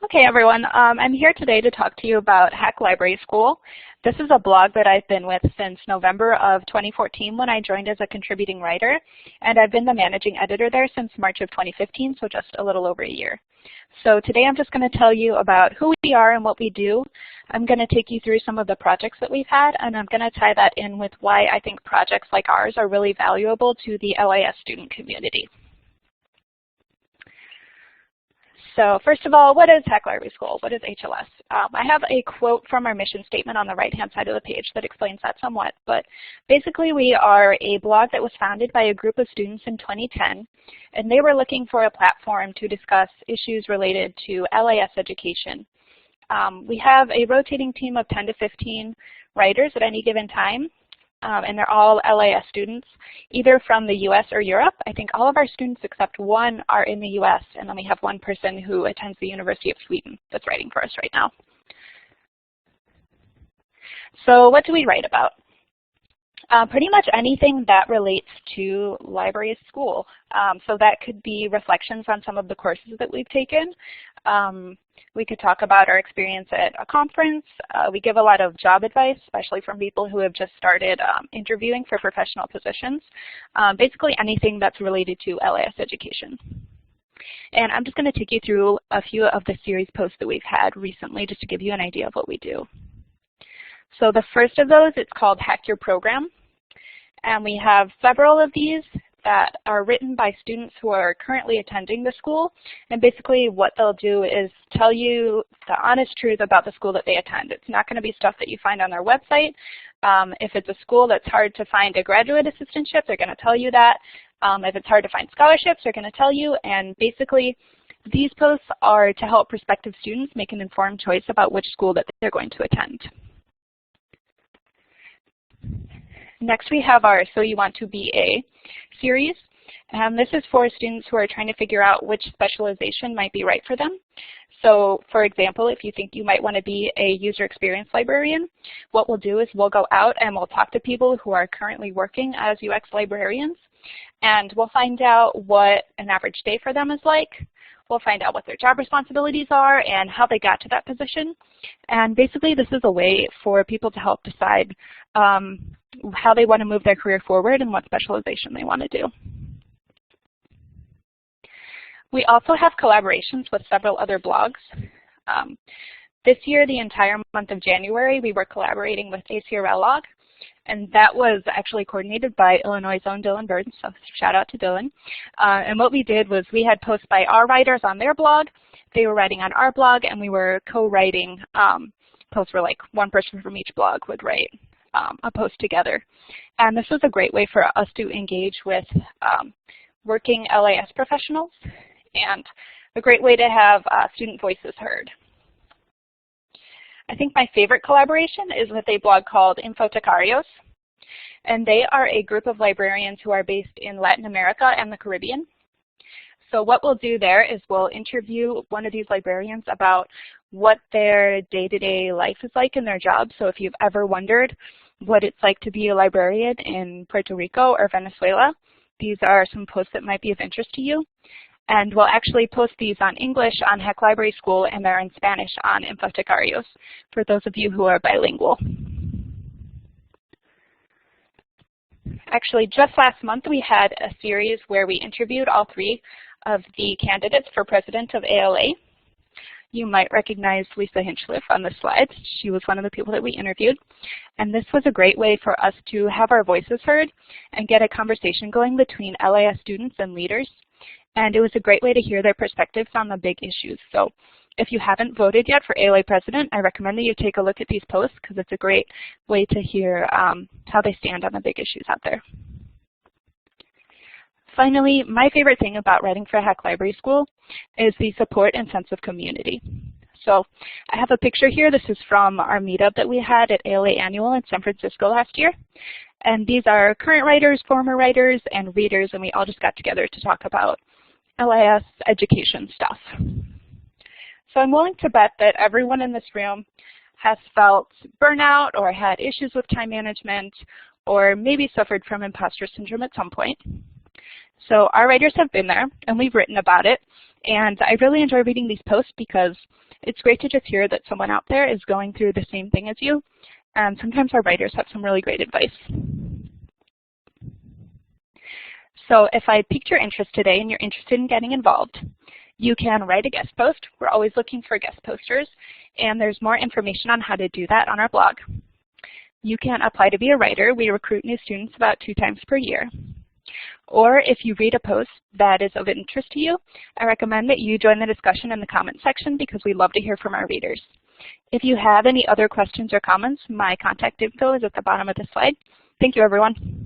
Okay, everyone. I'm here today to talk to you about Hack Library School. This is a blog that I've been with since November of 2014 when I joined as a contributing writer, and I've been the managing editor there since March of 2015, so just a little over a year. So today I'm just going to tell you about who we are and what we do. I'm going to take you through some of the projects that we've had, and I'm going to tie that in with why I think projects like ours are really valuable to the LIS student community. So first of all, what is Hack Library School? What is HLS? I have a quote from our mission statement on the right-hand side of the page that explains that somewhat. But basically, we are a blog that was founded by a group of students in 2010, and they were looking for a platform to discuss issues related to LIS education. We have a rotating team of 10 to 15 writers at any given time. And they're all LIS students, either from the US or Europe. I think all of our students except one are in the US, and then we have one person who attends the University of Sweden that's writing for us right now. So what do we write about? Pretty much anything that relates to library at school. So that could be reflections on some of the courses that we've taken. We could talk about our experience at a conference. We give a lot of job advice, especially from people who have just started interviewing for professional positions. Basically anything that's related to LIS education. And I'm just going to take you through a few of the series posts that we've had recently just to give you an idea of what we do. So the first of those, it's called Hack Your Program. And we have several of these that are written by students who are currently attending the school. And basically what they'll do is tell you the honest truth about the school that they attend. It's not going to be stuff that you find on their website. If it's a school that's hard to find a graduate assistantship, they're going to tell you that. If it's hard to find scholarships, they're going to tell you. And basically, these posts are to help prospective students make an informed choice about which school that they're going to attend. Next, we have our So You Want to Be A series. This is for students who are trying to figure out which specialization might be right for them. So, for example, if you think you might want to be a user experience librarian, what we'll do is we'll go out and we'll talk to people who are currently working as UX librarians, and we'll find out what an average day for them is like. We'll find out what their job responsibilities are and how they got to that position. And basically, this is a way for people to help decide how they want to move their career forward and what specialization they want to do. We also have collaborations with several other blogs. This year, the entire month of January, we were collaborating with ACRL Log, and that was actually coordinated by Illinois' own Dylan Bird, so shout out to Dylan. And what we did was we had posts by our writers on their blog, they were writing on our blog, and we were co-writing posts where like one person from each blog would write a post together. And this was a great way for us to engage with working LIS professionals and a great way to have student voices heard. I think my favorite collaboration is with a blog called Infotecarios, and they are a group of librarians who are based in Latin America and the Caribbean. So what we'll do there is we'll interview one of these librarians about what their day-to-day life is like in their job. So if you've ever wondered what it's like to be a librarian in Puerto Rico or Venezuela, these are some posts that might be of interest to you. And we'll actually post these on English on Hack Library School, and they're in Spanish on Infotecarios for those of you who are bilingual. Actually, just last month we had a series where we interviewed all three of the candidates for president of ALA. You might recognize Lisa Hinchliff on the slides. She was one of the people that we interviewed. And this was a great way for us to have our voices heard and get a conversation going between LIS students and leaders. And it was a great way to hear their perspectives on the big issues. So if you haven't voted yet for ALA President, I recommend that you take a look at these posts because it's a great way to hear how they stand on the big issues out there. Finally, my favorite thing about writing for Hack Library School is the support and sense of community. So I have a picture here. This is from our meetup that we had at ALA Annual in San Francisco last year. And these are current writers, former writers, and readers, and we all just got together to talk about LIS education stuff. So I'm willing to bet that everyone in this room has felt burnout or had issues with time management or maybe suffered from imposter syndrome at some point. So our writers have been there, and we've written about it. And I really enjoy reading these posts because it's great to just hear that someone out there is going through the same thing as you. And sometimes our writers have some really great advice. So if I piqued your interest today and you're interested in getting involved, you can write a guest post. We're always looking for guest posters, and there's more information on how to do that on our blog. You can apply to be a writer. We recruit new students about 2 times per year. Or if you read a post that is of interest to you, I recommend that you join the discussion in the comment section because we love to hear from our readers. If you have any other questions or comments, my contact info is at the bottom of the slide. Thank you, everyone.